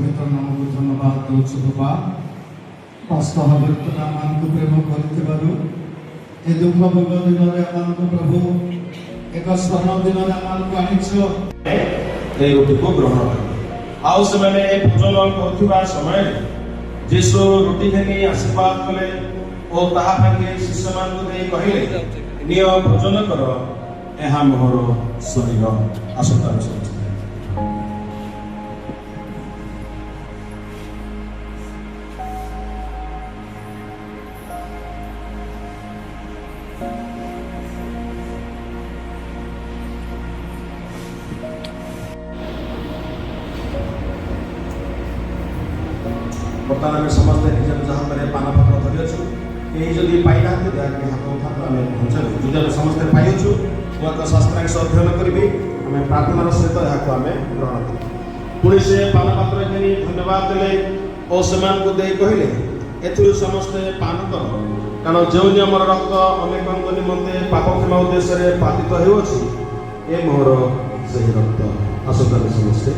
पवित्र नाम को धन्यवाद दूँ बाबा कष्ट भाव आम को प्रेम कर दुख भोग दिन में आम को प्रभु एक स्वर्ण दिन में आम को आनी ग्रहण कर आउ से भोजन करुवा समय जीशु रोटी घेनी आशीर्वाद कले और ताहा भांगे शिष्य मान कहले निय भोजन कर यह मोर शरीर आसता बर्तमान समस्ते निज निज हाथ में पानपत्र धरी अच्छु कहीं जदि पाई ना दयाकोरी हाथ उठा आम पहुँचू जो समस्ते पाइछु मुझे शास्त्रांश अध्ययन करी आम प्रार्थनार सहित यहाँ आम ग्रहण कर पुणी से पानपत्र घेनी धन्यवाद देले और से कहले ए समस्ते पान कर कारण जो नियमर रक्त अनेक निमंते पाप क्षमा उद्देश्य पातित हो मोर से रक्त आसता समस्ते